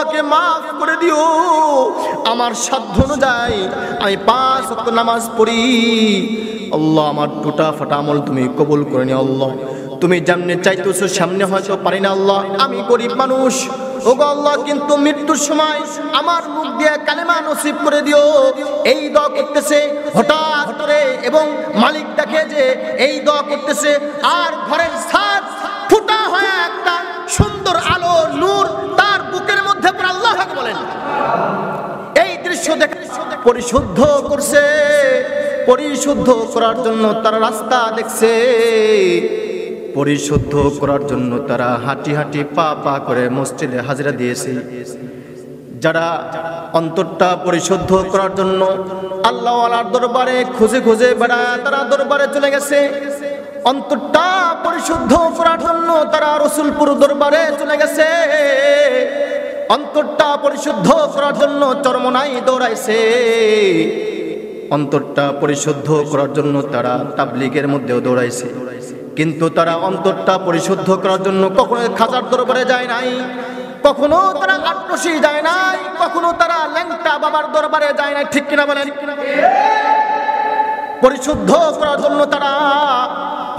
আমাকে মাফ করে দিও, আমার সাধ্য অনুযায়ী আমি 5 ওয়াক্ত নামাজ পড়ি। আল্লাহ আমার টুটা ফাটা আমল তুমি কবুল করে নিও। আল্লাহ তুমি যেমনে চাইতেছো সামনে হয়তো পারি না আল্লাহ, আমি গরিব মানুষ ওগো আল্লাহ, কিন্তু মৃত্যুর সময় আমার মুখ দিয়ে কালেমা নসিব করে দিও। এই দোয়া করতেছে হঠাৎ করে, এবং মালিক দেখে যে এই দোয়া করতেছে, আর ঘরের ছাদ ফুটা হয়ে একটা সুন্দর আলো নূর তার বুকের মধ্যে পড়ে। আল্লাহ বলেন, এই দৃশ্য দেখে পরিশুদ্ধ করছে, পরিশুদ্ধ করার জন্য তারা রাস্তা দেখছে, পরিশুদ্ধ করার জন্য তারা হাঁটি হাঁটি পা পা করে মসজিদে হাজিরা দিয়েছে। যারা অন্তরটা পরিশুদ্ধ করার জন্য আল্লাহ ওয়ালার দরবারে খুঁজে খুঁজে বেড়ায় তারা দরবারে চলে গেছে, অন্তরটা পরিশুদ্ধ করার জন্য তারা রসুলপুর দরবারে চলে গেছে, অন্তরটা পরিশুদ্ধ করার জন্য চরমনাই দৌড়াইছে, অন্তরটা পরিশুদ্ধ করার জন্য তারা তাবলীগের মধ্যেও দৌড়াইছে। কিন্তু তারা অন্তরটা পরিশুদ্ধ করার জন্য কখনো খাজার দরবারে যায় নাই, কখনো তারা আট্রসি যায় নাই, কখনো তারা ল্যাংটা বাবার দরবারে যায় নাই। ঠিক কিনা বলেন? পরিশুদ্ধ করার জন্য তারা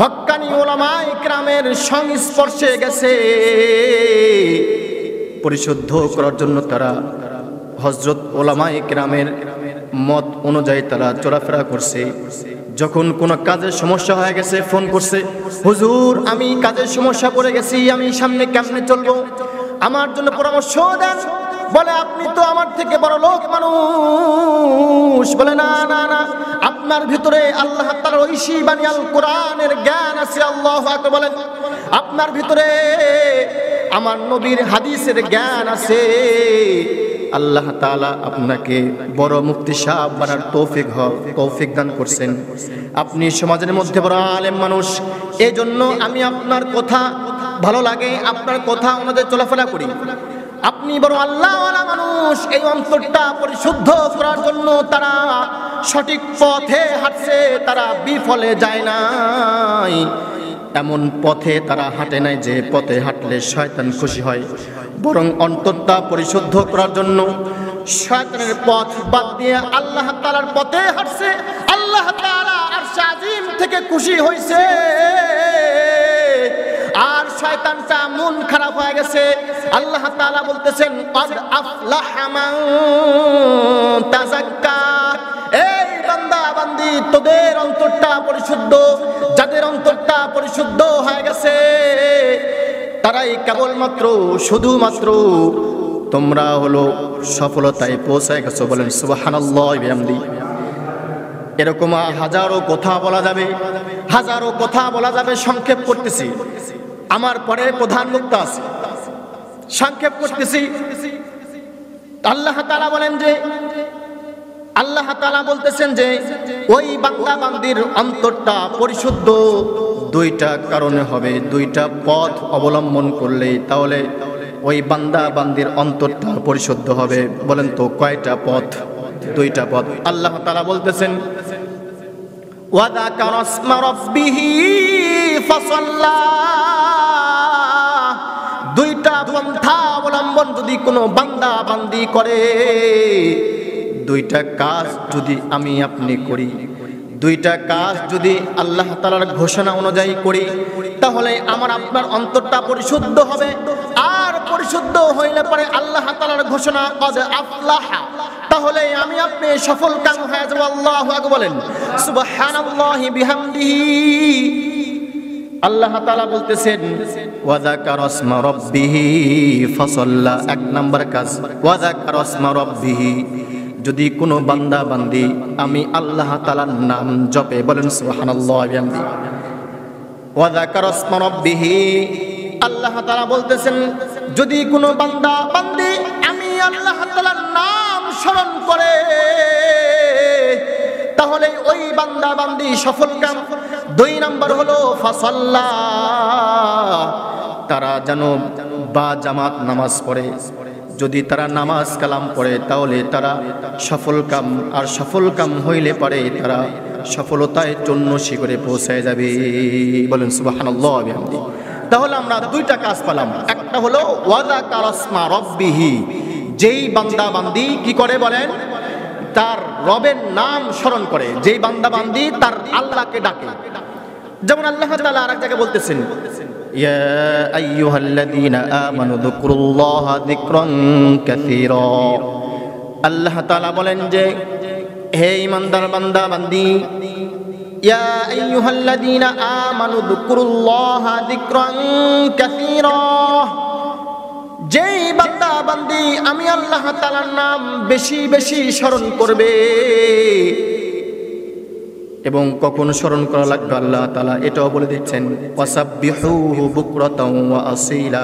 হক্কানি উলামায়ে কেরামের সংস্পর্শে গেছে, পরিশুদ্ধ করার জন্য তারা হযরত উলামায়ে কেরামের মত অনুযায়ী তারা চলাফেরা করছে। যখন কোনো কাজের সমস্যা হয়ে গেছে ফোন করছে, হুজুর আমি কাজের সমস্যা পড়ে গেছি, আমি সামনে কেমনে চলবো, আমার জন্য পরামর্শ দেন। বলে আপনি তো আমার থেকে বড় লোক মানুষ। বলে না না না, আপনার ভিতরে আল্লাহ তাআলার ঐশী বাণী আল কোরআনের জ্ঞান আছে। আল্লাহু আকবার বলেন, আপনার ভিতরে আমার নবীর হাদিসের জ্ঞান আছে। আল্লাহ তাআলা আপনাকে বড় মুফতি সাহেব বানার তৌফিক দান করছেন, আপনি সমাজের মধ্যে বড় আলেম মানুষ, এই জন্য আমি আপনার কথা ভালো লাগে, আপনার কথা অনুযায়ী চলাফেরা করি। আপনি বড় আল্লাহওয়ালা মানুষ। এই অন্তরটা পরিশুদ্ধ করার জন্য তারা সঠিক পথে হাঁটছে, তারা বিফলে যায় নাই, এমন পথে তারা হাঁটে নাই যে পথে হাঁটলে শয়তান খুশি হয়, বরং অন্তরটা পরিশুদ্ধ করার জন্য শয়তানের পথ বাদ দিয়ে আল্লাহ তাআলার পথে হাঁটছে। আল্লাহ তাআলা আরশে আজিম থেকে খুশি হয়েছে, আর শয়তানটা মন খারাপ হয়ে গেছে। আল্লাহ তাআলা বলতেছেন, ক্বাদ আফলাহা মান তাযাক্কা। এই বান্দা বান্দি, তোদের অন্তরটা পরিশুদ্ধ, যাদের অন্তরটা পরিশুদ্ধ হয়ে গেছে তারাই কেবলমাত্র শুধুমাত্র তোমরা হলো সফলতায় পৌঁছায় গেছো। বলেন সুবহানাল্লাহ বিহামদি। এরকম হাজারো কথা বলা যাবে, হাজারো কথা বলা যাবে। সংক্ষেপ করতেছি, আমার পরে প্রধান বক্তা আছে, সংক্ষেপ করতেছি। আল্লাহ তাআলা বলেন যে, আল্লাহ তাআলা বলতেছেন যে ওই বান্দা বান্দির অন্তরটা পরিশুদ্ধ দুইটা কারণে হবে, দুইটা পথ অবলম্বন করলে তাহলে ওই বান্দা বান্দির অন্তরটা পরিশুদ্ধ হবে। বলেন তো কয়টা পথ? দুইটা পথ। আল্লাহ তাআলা বলতেছেন, ওয়া যাকারা ইসমা রাব্বিহি ফাসাল্লা। দুইটা পন্থা অবলম্বন যদি কোনো বান্দা বান্দি করে, দুইটা কাজ যদি আমি আপনি করি, দুইটা কাজ যদি আল্লাহ তাআলার ঘোষণা অনুযায়ী করি, তাহলে আমার আপনার অন্তরটা পরিশুদ্ধ হবে। আর পরিশুদ্ধ হইলে পরে আল্লাহ তাআলার ঘোষণা ক্বাদ আফলাহা, তাহলে আমি আপনি সফল কাম হয়ে যাব। আল্লাহু আকবার বলেন সুবহানাল্লাহি বিহামদিহি। আল্লাহ তাআলা বলতেছেন, ওয়া যাকারা ইসমা রাব্বিহি ফাসাল্লা। এক নাম্বার কাজ, ওয়া যাকারা ইসমা রাব্বিহি। যদি কোনো বান্দা বান্দি আমি আল্লাহ তাআলার নাম জপে, বলেন সুবহানাল্লাহ বিহামদি। ওয়া যাকারা ইসমা রাব্বিহি, আল্লাহ তাআলা বলতেছেন যদি কোনো বান্দা বান্দি আমি আল্লাহ তাআলার নাম স্মরণ করে, তাহলে ওই বান্দা বান্দি সফল কাম। দুই নাম্বার হলো ফাসাল্লা, তারা যেন বা জামাত নামাজ পড়ে। যদি তারা নামাজ কালাম পড়ে তাহলে তারা সফল কাম, আর সফল কাম হইলে পারে তারা সফলতায় জন্য শিখরে পৌঁছায় যাবে। বলেন সুবহানাল্লাহ বিহামদি। তাহলে আমরা দুইটা কাজ পেলাম, একটা হলো ওয়া যাকারা ইসমা রাব্বিহি, যেই বান্দা বান্দি কি করে বলেন, তার রবের নাম স্মরণ করে, যেই বান্দা বান্দি তার আল্লাহকে ডাকে। যেমন আল্লাহ তাআলা আরেক জায়গায় বলতেছেন, ইয়া আইয়ুহাল্লাযীনা আমানু যকুরুল্লাহা যিকরান কাসীরা। আল্লাহ তাআলা বলেন যে হে ঈমানদার বান্দা বান্দি, ইয়া আইয়ুহাল্লাযীনা আমানু যকুরুল্লাহা যিকরান কাসীরা, যেই বান্দা বান্দি আমি আল্লাহ তাআলার নাম বেশি বেশি স্মরণ করবে। এবং কখন স্মরণ করা লাগবে আল্লাহ তাআলা এটাও বলে দিচ্ছেন, ওয়াসাব্বিহুহু বুকরাতাও ওয়া আসীলা।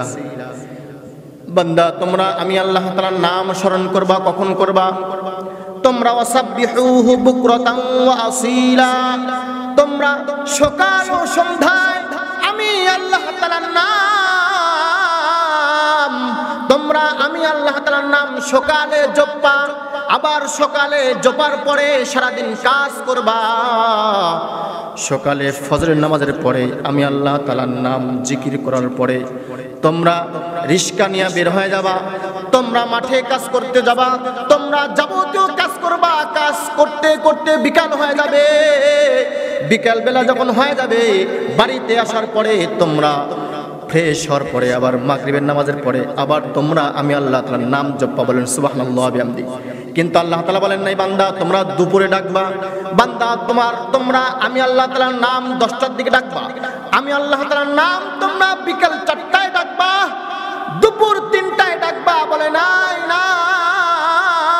বান্দা তোমরা আমি আল্লাহ তাআলার নাম স্মরণ করবা, কখন করবা? তোমরা ওয়াসাব্বিহুহু বুকরাতাও ওয়া আসীলা, তোমরা সকাল ও সন্ধ্যায় আমি আল্লাহ তাআলার নাম, তোমরা আমি আল্লাহ তাআলার নাম সকালে জপবা, আবার সকালে জপার পরে সারাদিন কাজ করবা। সকালে ফজরের নামাজের পরে আমি আল্লাহ তাআলার নাম জিকির করার পরে তোমরা রিস্কা নিয়ে বের হয়ে যাবা, তোমরা মাঠে কাজ করতে যাবা, তোমরা যাবতীয় কাজ করবা। কাজ করতে করতে বিকাল হয়ে যাবে, বিকাল বেলা যখন হয়ে যাবে বাড়িতে আসার পরে তোমরা ফ্রেশ হওয়ার পরে আবার মাগরিবের নামাজের পরে আবার তোমরা আমি আল্লাহ তাআলার নাম জপবা। বলেন সুবহানাল্লাহ বিহামদি। কিন্তু আল্লাহ তাআলা বলেন নাই বান্দা তোমরা দুপুরে ডাকবা, বান্দা তোমরা আমি আল্লাহ তাআলার নাম 10টার দিকে ডাকবা, আমি আল্লাহ তাআলার নাম তোমরা বিকাল 4টায় ডাকবা, দুপুর 3টায় ডাকবা। বলে নাই নাই,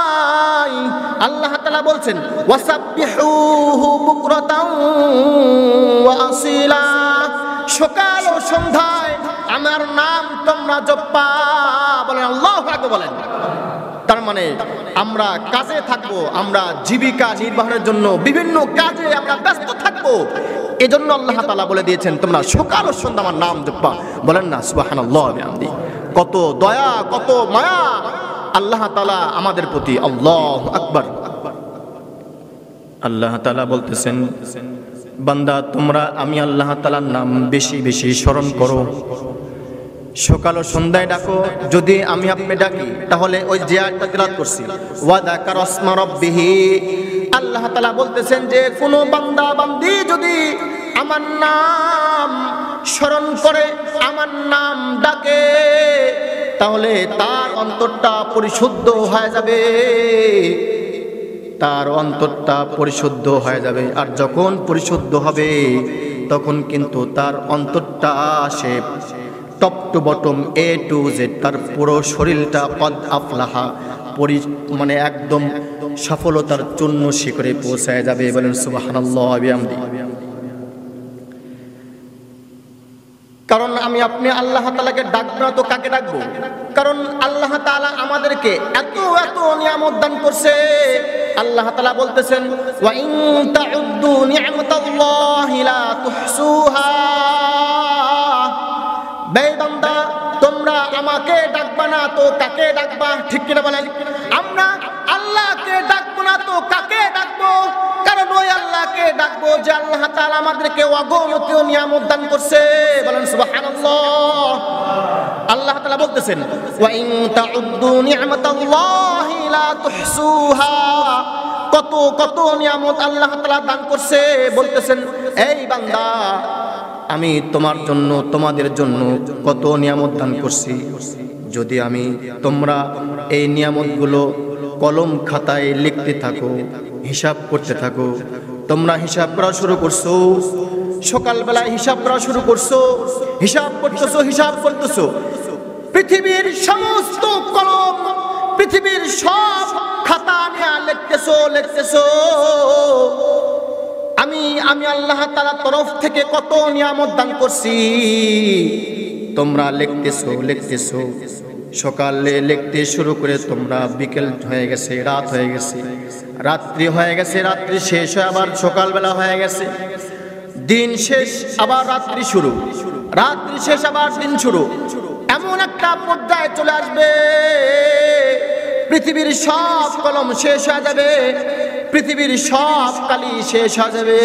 আল্লাহ তাআলা বলছেন ওয়াসাব্বিহুহু বুকরাতাও ওয়া আসীলা, সকাল ও সন্ধ্যায় আমার নাম তোমরা জপবা। বলেন আল্লাহু আকবার। বলেন তার মানে আমরা কাজে থাকবো, আমরা জীবিকা নির্বাহের জন্য বিভিন্ন কাজে আমরা ব্যস্ত থাকবো। এজন্য আল্লাহ তাআলা বলে দিয়েছেন তোমরা সকাল ও সন্ধ্যা আমার নাম জপবা। বলেন না সুবহানাল্লাহ বিহামদি। কত দয়া, কত মায়া আল্লাহ তাআলা আমাদের প্রতি। আল্লাহু আকবার। আল্লাহ তাআলা বলতেছেন বান্দা তোমরা আমি আল্লাহ তাআলার নাম বেশি বেশি স্মরণ করো, সকাল ও সন্ধ্যায় ডাকো। যদি আমি আপনি ডাকি তাহলে ওই যে আয়াতটা তেলাওয়াত করছি ওয়া যাকারা ইসমা রাব্বিহি, আল্লাহ তাআলা বলতেছেন যে কোন বান্দা বান্দি যদি আমার নাম স্মরণ করে, আমার নাম ডাকে, তাহলে তার অন্তরটা পরিশুদ্ধ হয়ে যাবে, তার অন্তরটা পরিশুদ্ধ হয়ে যাবে। আর যখন পরিশুদ্ধ হবে তখন কিন্তু তার অন্তরটা আসে top to bottom, A to Z, তার পুরো শরীরটা কদ আফলাহা মানে একদম সফলতার চূর্ণ শিখরে পৌঁছায় যাবে। বলেন সুবহানাল্লাহ বিহামদি। কারণ আমি আপনি আল্লাহ তাআলাকে ডাকবো না তো কাকে ডাকবো? কারণ আল্লাহ তাআলা আমাদেরকে এত এত নিয়ামত দান করছে। আল্লাহ তাআলা বলতেছেন ওয়া ইন তাউদ্দু নি'মাতাল্লাহি লা তুহসুহা, বান্দা তোমরা আমাকে ডাকবা না তো কাকে ডাকবা? ঠিক কিনা বলেন? আমরা আল্লাহকে ডাকবো না তো কাকে ডাকবো? কারণ ওই আল্লাহকে ডাকবো যে আল্লাহ তাআলা আমাদেরকে অগণিত নিয়ামত দান করছে। বলেন সুবহানাল্লাহ। আল্লাহ তাআলা বলতেছেন ওয়া ইন তাউদ্দু নি'মাতাল্লাহি লা তুহসুহা, কত কত নিয়ামত আল্লাহ তাআলা দান করছে। বলতেছেন এই বান্দা আমি তোমার জন্য তোমাদের জন্য কত নিয়ামত দান করছি, যদি আমি তোমরা এই নিয়ামতগুলো কলম খাতায় লিখতে থাকো, হিসাব করতে থাকো, তোমরা হিসাব করা শুরু করছো, সকালবেলায় হিসাব করা শুরু করছো, হিসাব করতেছো, হিসাব করতেছো, পৃথিবীর সমস্ত কলম, পৃথিবীর সব খাতা নিয়ে লিখতেছো লিখতেছো আমি আল্লাহ তাআলার তরফ থেকে কত নিয়ামত দান করছি। তোমরা লিখতেছো লিখতেছো, সকালে লিখতে শুরু করে তোমরা বিকেল হয়ে গেছে, রাত হয়ে গেছে, রাত্রি হয়ে গেছে, রাত্রি শেষ হয়ে আবার সকালবেলা হয়ে গেছে, দিন শেষ আবার রাত্রি শুরু, রাত্রি শেষ আবার দিন শুরু। এমন একটা পর্যায়ে চলে আসবে পৃথিবীর সব কলম শেষ হয়ে যাবে, পৃথিবীর সব কালি শেষ হয়ে যাবে।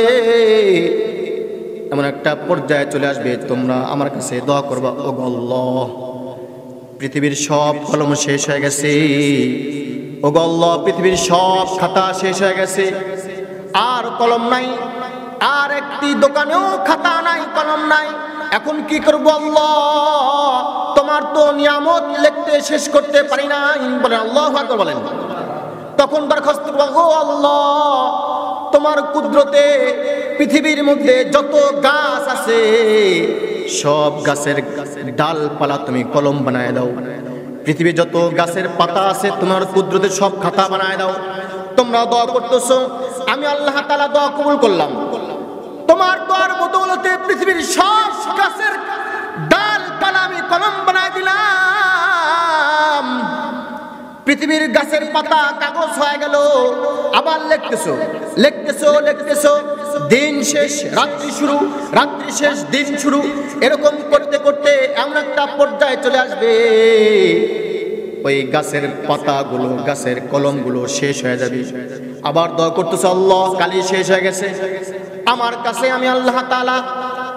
এমন একটা পর্যায়ে চলে আসবে তোমরা আমার কাছে দোয়া করবা, ও আল্লাহ পৃথিবীর সব কলম শেষ হয়ে গেছে। ও গো আল্লাহ, পৃথিবীর সব খাতা শেষ হয়ে গেছে, আর কলম নাই, আর একটি দোকানেও খাতা নাই, কলম নাই। এখন কি করবো আল্লাহ? তোমার তো নিয়ামত লিখতে শেষ করতে পারি না। বলেন আল্লাহু আকবার বলেন। তখন দরখাস্ত করবো, ও আল্লাহ, তোমার কুদরতে পৃথিবীর মধ্যে যত গাছ আছে সব গাছের ডালপালা তুমি কলম বানায় দাও। পৃথিবীর যত গাছের পাতা আছে তোমার কুদরতে সব খাতা বানায় দাও। তোমরা দোয়া করতেছো, আমি আল্লাহ তাআলা দোয়া কবুল করলাম। তোমার দোয়ার বদৌলতে পৃথিবীর সব গাছের ডালপালা আমি কলম বানায় দিলাম। পৃথিবীর গাছের পাতা কাগজ হয়ে গেল। আবার লিখতেছো লিখতেছো লিখতেছো, দিন শেষ রাত্রি শুরু, রাত্রি শেষ দিন শুরু, এরকম করতে করতে এমন একটা পর্যায়ে চলে আসবে ওই গাছের পাতাগুলো, গাছের কলমগুলো শেষ হয়ে যাবে। আবার দোয়া করতেছো, আল্লাহ কালি শেষ হয়ে গেছে আমার কাছে, আমি আল্লাহ তাআলা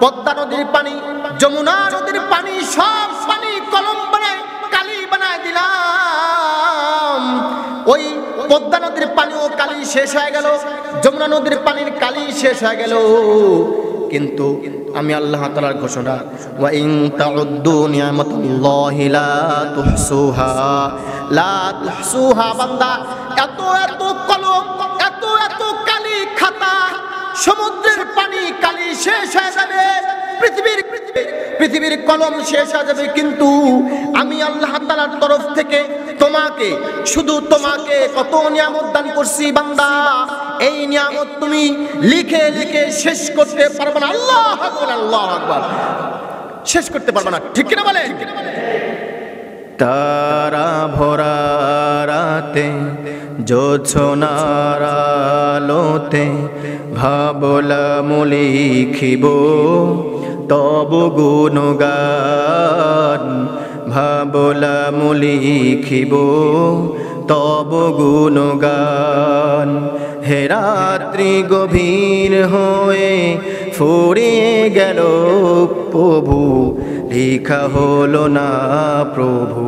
পদ্মা নদীর পানি, যমুনা নদীর পানি, সব পানি কলম বানায় কালি বানায় দিলাম। ওই পদ্মা নদীর পানিও কালি শেষ হয়ে গেল, যমুনা নদীর পানির কালি শেষ হয়ে গেল। কিন্তু আমি আল্লাহ তাআলার ঘোষণা, ওয়া ইন তাউদ্দু নিয়ামাতুল্লাহি লা তুহসুহা, লা তুহসুহা। বান্দা, এত এত কলম, এত এত কালি খাতা, সমুদ্রের পানি কালি শেষ হয়ে যাবে, পৃথিবীর কলম শেষ হয়ে যাবে, কিন্তু আমি আল্লাহ তাআলার তরফ থেকে তোমাকে, শুধু তোমাকে কত নিয়ামত দান করছি বান্দা, এই নিয়ামত তুমি লিখে লিখে শেষ করতে পারবে না। আল্লাহু আকবার, আল্লাহু আকবার, শেষ করতে পারবে না। ঠিক কিনা বলেন? তারা ভরা রাতে, জোছনার আলোতে ভাবলাম লিখিব তব গুণগান, ভাবলাম লিখিব তব গুণগান। হে রাত্রি গভীর হয়ে ফুরিয়ে গেল প্রভু, লেখা হলো না প্রভু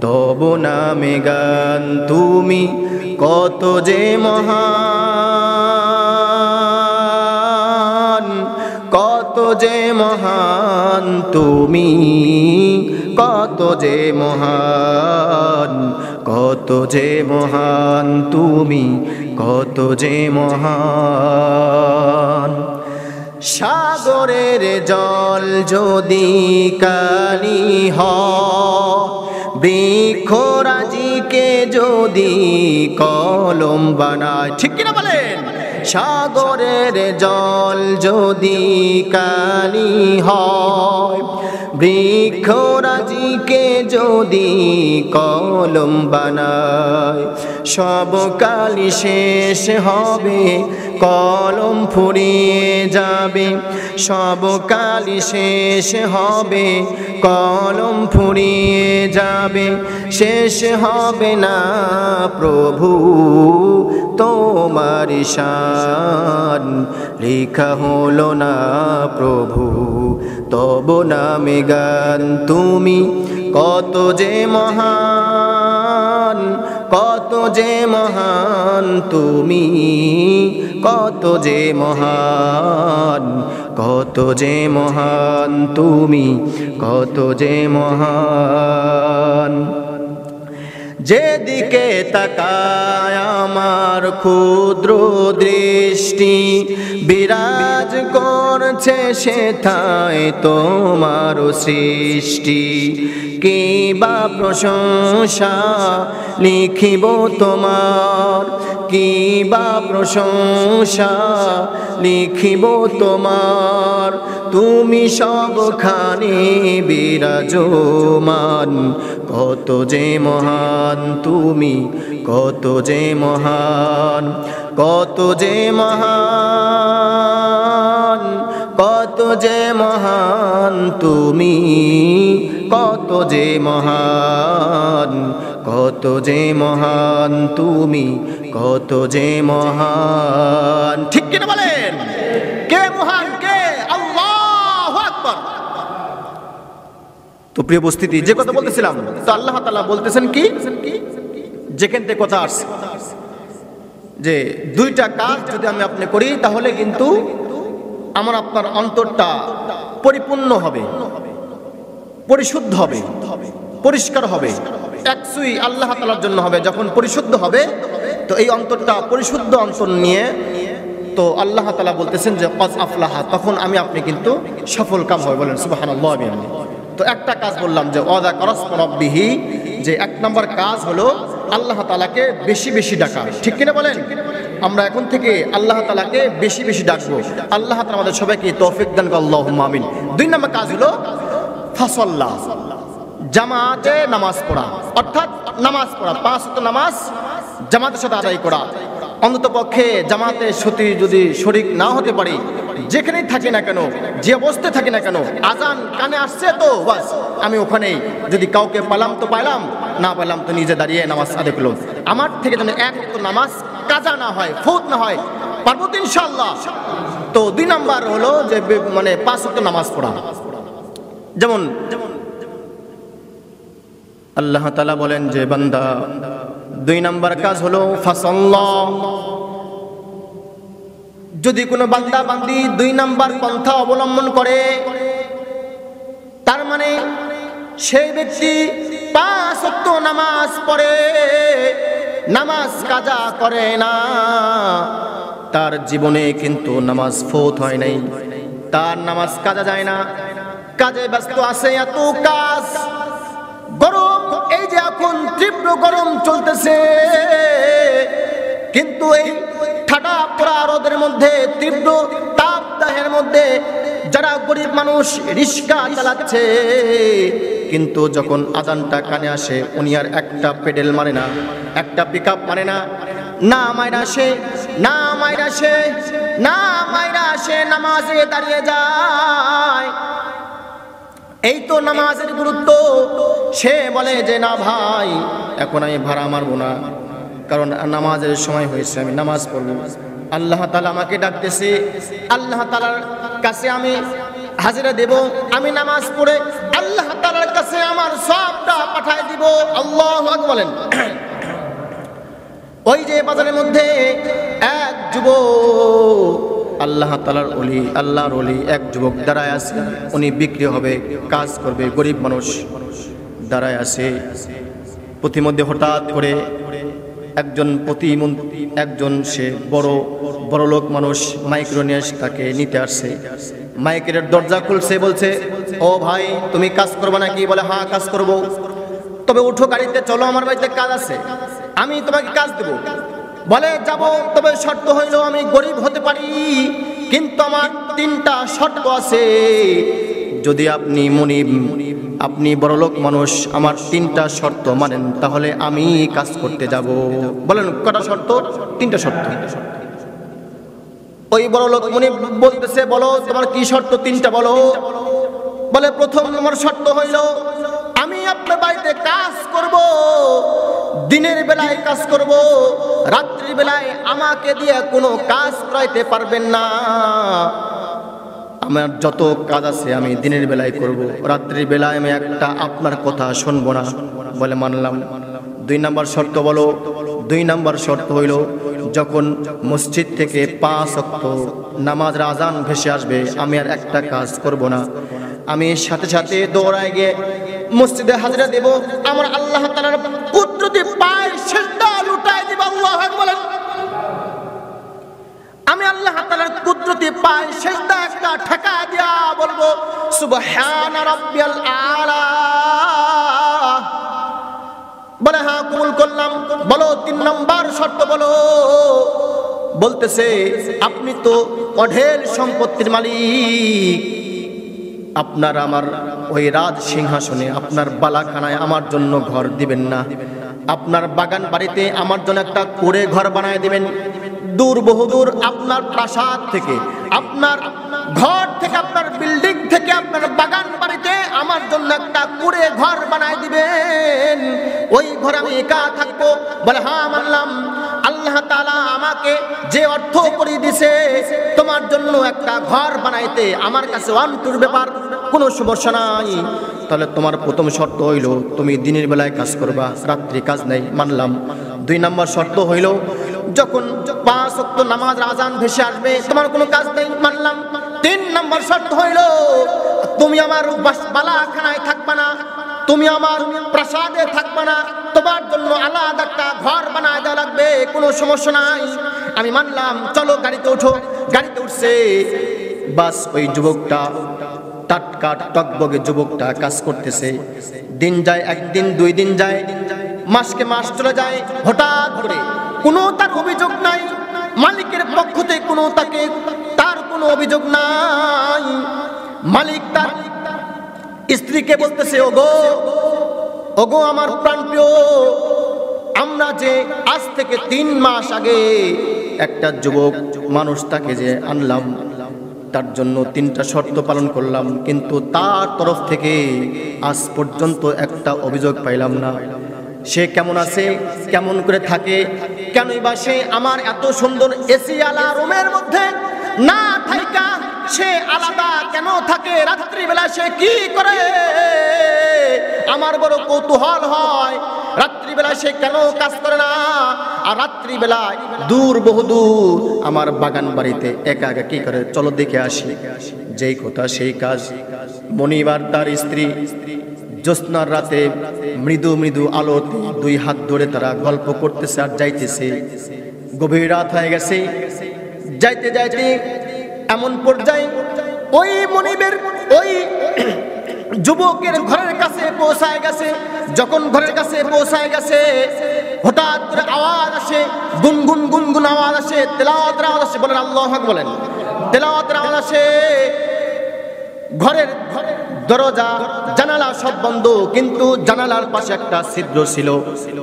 তব নামে গান। তুমি কত যে মহান, কত যে মহান, তুমি কত যে মহান, কত যে মহান, তুমি কত যে মহান। সাগরের জল যদি কালি হয়, বৃক্ষরাজিকে যদি কলম বানায়। ঠিক কিনা বলেন? সাগরের জল যদি কালি হয়, বৃক্ষরাজিকে যদি কলম বানায়, সব কালি শেষ হবে, কলম ফুরিয়ে যাবে, সব কালি শেষ হবে, কলম ফুরিয়ে যাবে, শেষ হবে না প্রভু তোমার শান, লেখা হলো না প্রভু তব নামে গান। তুমি কত যে মহান, কত যে মহান, তুমি কত যে মহান, কত যে মহান, তুমি কত যে মহান। যেদিকে তাকায় আমার ক্ষুদ্র দৃষ্টি, বিরাজ করছে সেথায় তোমার সৃষ্টি। কি বা প্রশংসা লিখিব তোমার, কি বা প্রশংসা লিখিব তোমার, তুমি সবখানে বিরাজমান। কত যে মহান তুমি, কত যে মহান, কত যে মহান, কত যে মহান তুমি, কত যে মহান, কত যে মহান তুমি, কত যে মহান। ঠিক কিনা বলেন? কে মহান, কে? আল্লাহু আকবার। তো প্রিয় উপস্থিতি, যে কথা বলতেছিলাম, তো আল্লাহ তাআলা বলতেছেন কি, যেখান থেকে কথা আসছে যে দুইটা কাজ যদি আমি আপনি করি তাহলে কিন্তু আমার আপনার অন্তরটা পরিপূর্ণ হবে, পরিশুদ্ধ হবে, পরিষ্কার হবে, একসুই আল্লাহ তাআলার জন্য হবে। যখন পরিশুদ্ধ হবে তো এই অন্তরটা পরিশুদ্ধ অন্তর নিয়ে তো আল্লাহ তাআলা বলতেছেন যে ক্বাদ আফলাহা, তখন আমি আপনি কিন্তু সফল কাম হবে। বলেন সুবহানাল্লাহ। তো একটা কাজ বললাম যে ওয়াদা কারাসমা রাব্বিহি, যে এক নম্বর কাজ হলো আল্লাহ তাআলাকে বেশি বেশি ডাকা, ঠিক কিনা বলেন? আমরা এখন থেকে আল্লাহ তাআলাকে বেশি বেশি ডাকবো। আল্লাহ তাআলা আমাদের সবাইকে তৌফিক দান করুন, আল্লাহুম্মা আমিন। দুই নম্বর কাজ হলো ফাসাল্লা, জামাতে নামাজ পড়া, অর্থাৎ নামাজ পড়া, 5 ওয়াক্ত নামাজ জামাতের সাথে আদায় করা। অন্তত পক্ষে জামাতে সত্যি যদি শরীক না হতে পারি, যেখানেই থাকি না কেন, যে অবস্থায় থাকি না কেন, আজান কানে আসছে তো বাস আমি ওখানেই, যদি কাউকে পালাম তো পাইলাম, না পাইলাম তো নিজে দাঁড়িয়ে নামাজ আদায় করলাম। আমার থেকে যেন এক ওয়াক্ত নামাজ কাজা না হয়, ফৌত না হয়, পারবো তো ইনশাআল্লাহ। তো 2 নাম্বার হলো যে মানে 5 ওয়াক্ত নামাজ পড়া। যেমন আল্লাহ তাআলা বলেন যে বান্দা 2 নাম্বার কাজ হলো ফাসাল্লাহ। যদি কোনো বান্দা বান্দি 2 নাম্বার পন্থা অবলম্বন করে, তার মানে সেই ব্যক্তি 5 ওয়াক্ত নামাজ পড়ে, নামাজ কাজা করে না, তার জীবনে কিন্তু নামাজ ফৌত হয় নাই, তার নামাজ কাজা যায় না, কাজে ব্যস্ত আছে। এত কাজ, গরম, এই যে এখন তীব্র গরম চলতেছে, কিন্তু এই ঠাডা পোড়া রোদের মধ্যে, তীব্র তাপদাহের মধ্যে যারা গরিব মানুষ রিক্সা চালাচ্ছে, কিন্তু যখন আজানটা কানে আসে উনি আর একটা পেডেল মারে না, একটা পিকআপ মারে না, না মাইরা সে, না মাইরা সে, না মাইরা সে নামাজে দাঁড়িয়ে যায়। এই তো নামাজের গুরুত্ব। সে বলে যে না ভাই, এখন আমি ভাড়া মারবো না, কারণ নামাজের সময় হয়েছে, আমি নামাজ পড়বো। আল্লাহ তাআলা আমাকে ডাকতেছে, আল্লাহ তাআলার কাছে আমি হাজিরা দেব, আমি নামাজ পড়ে আল্লাহ তাআলার কাছে আমার সওয়াবটা পাঠায় দিব। আল্লাহু আকবার বলেন। ওই যে বাজারের মধ্যে এক যুবক, আল্লাহ তাআলার ওলি, আল্লাহর ওলি এক যুবক দাঁড়ায় আছে, উনি বিক্রি হবে, কাজ করবে, গরিব মানুষ দাঁড়ায় আছে। প্রতিমধ্যে হঠাৎ করে একজন সে বড় লোক মানুষ মাইক্রো নিয়ে তাকে নিতে আসছে। মাইকের দরজা খুলছে, বলছে ও ভাই তুমি কাজ করবে নাকি? বলে হ্যাঁ কাজ করব। তবে উঠো গাড়িতে, চলো আমার বাড়িতে কাজ আছে, আমি তোমাকে কাজ দেব। বলে যাব, তবে শর্ত হইল আমি গরিব হতে পারি, কিন্তু আমার 3টা শর্ত আছে। যদি আপনি মুনিব, আপনি বড়লোক মানুষ, আমার 3টা শর্ত মানেন, তাহলে আমি কাজ করতে যাব। বলেন কটা শর্ত? 3টা শর্ত। ওই বড়লোক মুনিব বলতেছে বলো তোমার কি শর্ত? 3টা বলো। বলে প্রথম নম্বর শর্ত হইল আমি আপনার বাড়িতে কাজ করব, দিনের বেলায় কাজ করব, রাত্রি বেলায় আমাকে দিয়ে কোনো কাজ করাইতে পারবেন না। আমার যত কাজ আছে আমি দিনের বেলায় করব, রাত্রির বেলায় আমি একটা আপনার কথা শুনবো না। বলে মানলাম। 2 নাম্বার শর্ত বলো। 2 নাম্বার শর্ত হইল যখন মসজিদ থেকে 5 ওয়াক্ত নামাজের আজান ভেসে আসবে আমি আর একটা কাজ করব না, আমি সাথে সাথে দৌড়ায় গিয়ে মসজিদে হাজিরা দেব, আমার আল্লাহ তাআলার কুদরতি পায়ে সিজদা লুটায় দিব। আল্লাহু আকবার বলেন। আমি আল্লাহ তাআলার কুদরতি পায়ে সিজদা একটা ঠেকা দিয়া বলবো সুবহান রাব্বিয়াল আলা। বলে হ্যাঁ কবুল করলাম। বলো 3 নাম্বার শর্ত বলো। বলতেছে আপনি তো অঢেল সম্পত্তির মালিক, আপনার আমার ওই রাজ সিংহাসনে, আপনার বালাখানায় আমার জন্য ঘর দিবেন না, আপনার বাগান বাড়িতে আমার জন্য একটা কুঁড়ে ঘর বানায় দিবেন, দূর বহুদূর আপনার প্রাসাদ থেকে, আপনার ঘর থেকে, আপনার বিল্ডিং থেকে, আপনার বাগান বাড়িতে আমার জন্য একটা কুঁড়ে ঘর বানায় দিবেন, ওই ঘরে আমি একা থাকবো। বলে হ্যাঁ মানলাম। আল্লাহ তাআলা আমাকে যে অর্থ করে দিয়েছে তোমার জন্য একটা ঘর বানাইতে, আমার কাছে ওয়ান্টুর ব্যাপার, কোনো সমস্যা নাই। তাহলে তোমার প্রথম শর্ত হইল তুমি দিনের বেলায় কাজ করবা, রাত্রি কাজ নাই, মানলাম। 2 নম্বর শর্ত হইল যখন 5 ওয়াক্ত নামাজ আজান ভেসে আসবে তোমার কোনো কাজ নেই, মানলাম। 3 নম্বর শর্ত হইল তুমি আমার বালাখানায় থাকবা না, তুমি আমার প্রাসাদে থাকবা না, তোমার জন্য আলাদা একটা ঘর বানায় দেওয়া লাগবে, কোনো সমস্যা নাই, আমি মানলাম, চলো গাড়িতে ওঠো। গাড়িতে উঠছে, বাস ওই যুবকটা টাটকা টকবগে যুবকটা কাজ করতেছে। দিন যায়, 1 দিন 2 দিন যায়, মাসকে মাস চলে যায়। হঠাৎ করে কোনো তার অভিযোগ নাই, মালিকের পক্ষ থেকে তার কোনো অভিযোগ নাই। মালিক তার স্ত্রীকে বলতেছে, ওগো আমার প্রাণপ্রিয়, আমরা যে আজ থেকে 3 মাস আগে একটা যুবক মানুষ তাকে যে আনলাম, তার জন্য 3টা শর্ত পালন করলাম, কিন্তু তার তরফ থেকে আজ পর্যন্ত একটা অভিযোগ পাইলাম না। সে কেমন আছে, কেমন করে থাকে, কেনই বা সে আমার এত সুন্দর এসি আলা রুমের মধ্যে না থাইকা সে আলাদা কেন থাকে, রাত্রিবেলা সে কি করে, আমার বড় কৌতূহল হয়। রাত্রিবেলা সে কেন কাজ করে না, আর রাত্রিবেলায় বহুদূর আমার বাগান বাড়িতে একা একা কি করে, চলো দেখে আসি। যেই কথা সেই কাজ। মনিবার তার স্ত্রী জ্যোৎস্নার রাতে মৃদু মৃদু আলোতে 2 হাত ধরে তারা গল্প করতেছে আর যাইতেছে। গভীর রাত হয়ে গেছে, যাইতে যাইতে এমন পর্যায়ে ওই মনিবের ওই যুবকের ঘরের কাছে পৌঁছায় গেছে। যখন ঘরের কাছে পৌঁছায় গেছে, হঠাৎ করে আওয়াজ আসে, গুনগুন গুনগুন আওয়াজ আসে, তেলাওয়াতের আওয়াজ আসে। বলেন আল্লাহু আকবার, বলেন। তেলাওয়াতের আওয়াজ আসে। ঘরের দরজা জানালা সব বন্ধ, কিন্তু জানালার পাশে একটা ছিদ্র ছিল।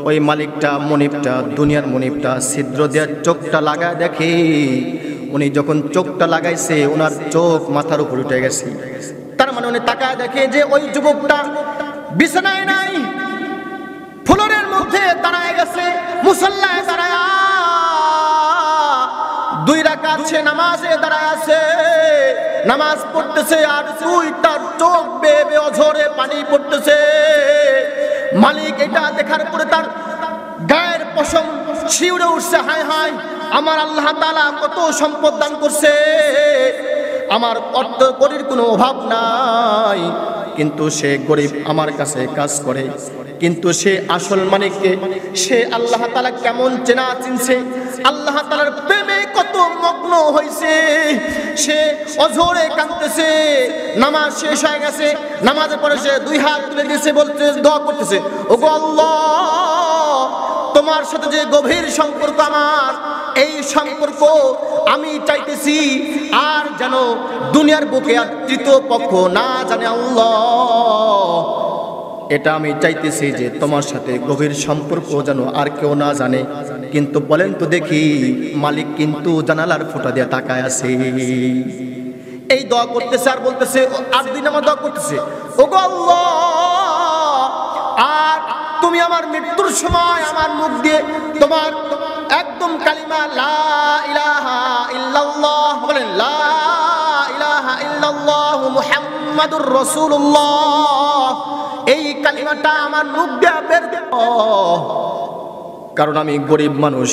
ওই মালিকটা, মনিবটা, দুনিয়ার মনিবটা ছিদ্র দিয়ে চোখটা লাগায় দেখে, উনি যখন চোখটা লাগাইছে ওনার চোখ মাথার উপর উঠে গেছে। তার মানে উনি তাকায় দেখে যে ওই যুবকটা বিছানায় নাই, ফ্লোরের মধ্যে দাঁড়ায় গেছে, মুসল্লায় দাঁড়ায় 2 রাকাত সে নামাজে দাঁড়ায় আছে, নামাজ পড়তেছে, আর তার চোখ বেয়ে বেয়ে অঝরে পানি পড়তেছে। মালিক এটা দেখার পরে তার গায়ের পশম শিউরে উঠছে, হায় হায়, আমার আল্লাহ তাআলা কত সম্পদ দান করছে, আমার অর্থ করির কোনো অভাব নাই, কিন্তু সে গরিব, আমার কাছে কাজ করে, কিন্তু সে আসল মালিককে, সে আল্লাহ তাআলা কেমন চেনা চিনছে, আল্লাহ তাআলার প্রেমে কত মগ্ন হয়েছে, সে অঝরে কাঁদতেছে। নামাজ শেষ হয়ে গেছে, নামাজের পরে সে 2 হাত তুলে দিয়েছে, বলতে দোয়া করতেছে, ওগো আল্লাহ, তোমার সাথে যে গভীর সম্পর্ক আমার, এই সম্পর্ক আমি চাইতেছি আর যেন দুনিয়ার বুকে আর তৃতীয় পক্ষ না জানে আল্লাহ। এটা আমি চাইতেছি যে তোমার সাথে গভীর সম্পর্ক যেন আর কেউ না জানে। কিন্তু বলেন তো দেখি, মালিক কিন্তু জানালার ফুটা দিয়ে তাকায় আছে। এই দোয়া করতেছে আর বলতেছে, আর 2 নম্বর দোয়া করতেছে, ওগো আল্লাহ, আর তুমি আমার মৃত্যুর সময় আমার মুখ দিয়ে তোমার একদম কালিমা লা ইলাহা ইল্লাল্লাহ, বলেন লা ইলাহা ইল্লাল্লাহ মুহাম্মাদুর রাসূলুল্লাহ, এই কালিমাটা আমার মুখ দিয়ে বের দাও, কারণ আমি গরিব মানুষ,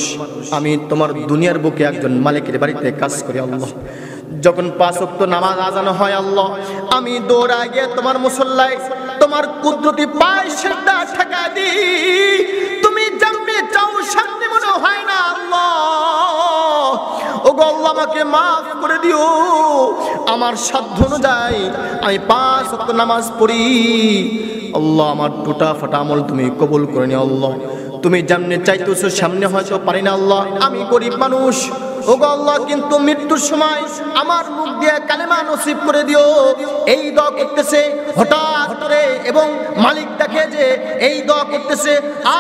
আমি তোমার দুনিয়ার বুকে একজন মালিকের বাড়িতে কাজ করি আল্লাহ। যখন 5 ওয়াক্ত নামাজ আজান হয় আল্লাহ, আমি দৌড়ায় গিয়ে তোমার মুসল্লায় তোমার কুদরতি পায়ে সিজদা ঠেকা দিই, তুমি যেমনি চাও সামনে মনে হয় না আল্লাহ। ওগো আল্লাহ, আমাকে মাফ করে দিও, আমার সাধ্য অনুযায়ী আমি 5 ওয়াক্ত নামাজ পড়ি আল্লাহ, আমার টুটা ফাটা আমল তুমি কবুল করে নিও আল্লাহ, তুমি যেমনি চাইতেছো সামনে হয়তো পারি না আল্লাহ, আমি গরিব মানুষ, ওগো আল্লাহ, কিন্তু মৃত্যুর সময় আমার মুখ দিয়ে কালেমা নসিব করে দিও। এই দোয়া করতেছে হঠাৎ করে, এবং মালিক দেখে যে এই দোয়া করতেছে,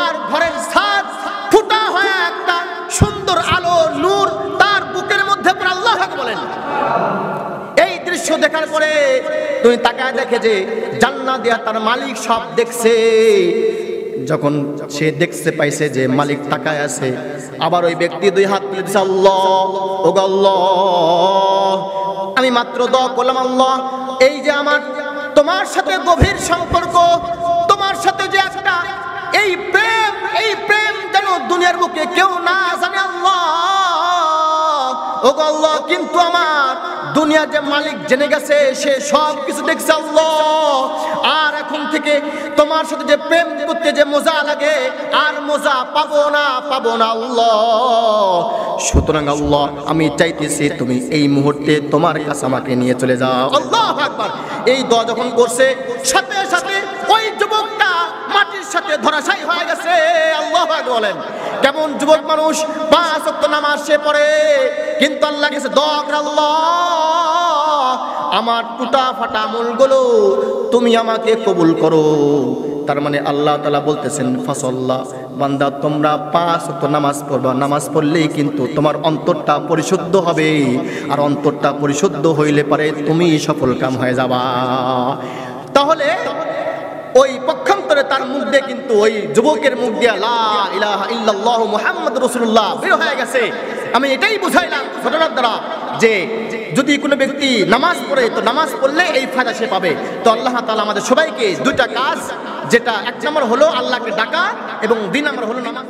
আর ঘরের ছাদ ফুটা হয়ে একটা সুন্দর আলো নূর তার বুকের মধ্যে পড়ে। আল্লাহ বলেন। এই দৃশ্য দেখার পরে তুমি তাকায় দেখে যে জান্নাত দিয়া তার মালিক সব দেখছে। যখন সে দেখতে পাইছে যে মালিক তাকায় আছে, আবার ওই ব্যক্তি 2 হাত তুলে দিয়েছে, আল্লাহ, ওগো আল্লাহ, আমি মাত্র দোয়া করলাম আল্লাহ, এই যে আমার তোমার সাথে গভীর সম্পর্ক, কিন্তু আমার দুনিয়ার যে মালিক জেনে গেছে, সে সব কিছু দেখছে আল্লাহ। আর এখন থেকে তোমার সাথে যে প্রেম করতে যে মজা লাগে, আর মজা পাবো না আল্লাহ। সুতরাং আল্লাহ, আমি চাইতেছি তুমি এই মুহূর্তে তোমার কাছে আমাকে নিয়ে চলে যাও। আল্লাহু আকবার। এই দোয়া যখন করছে, সাথে সাথে ওই যুবকটা মাটির সাথে ধরাশায়ী হয়ে গেছে। আল্লাহু আকবার বলেন। কেমন যুবক মানুষ, 5 ওয়াক্ত নামাজ সে পড়ে, কিন্তু আল্লাহ কাছে দোয়া করে, আল্লাহ আমার টুটা ফাটা আমলগুলো তুমি আমাকে কবুল করো। তার মানে আল্লাহ তাআলা বলতেছেন, ফাসাল্লাহ বান্দা, তোমরা 5 ওয়াক্ত নামাজ পড়বা। নামাজ পড়লেই কিন্তু তোমার অন্তরটা পরিশুদ্ধ হবে, আর অন্তরটা পরিশুদ্ধ হইলে পারে তুমি সফল কাম হয়ে যাবা। তাহলে ওই পক্ষান্তরে তার মুখ দিয়ে কিন্তু ওই যুবকের মুখ দিয়ে লা ইলাহা ইল্লাল্লাহু মুহাম্মাদুর রাসূলুল্লাহ বের হয়ে গেছে। আমি এটাই বুঝাইলাম ঘটনার দ্বারা যে যদি কোনো ব্যক্তি নামাজ পড়ে, তো নামাজ পড়লে এই ফায়দা সে পাবে। তো আল্লাহ তাআলা আমাদের সবাইকে দুইটা কাজ, যেটা 1 নম্বর হলো আল্লাহকে ডাকা, এবং 2 নম্বর হলো নামাজ।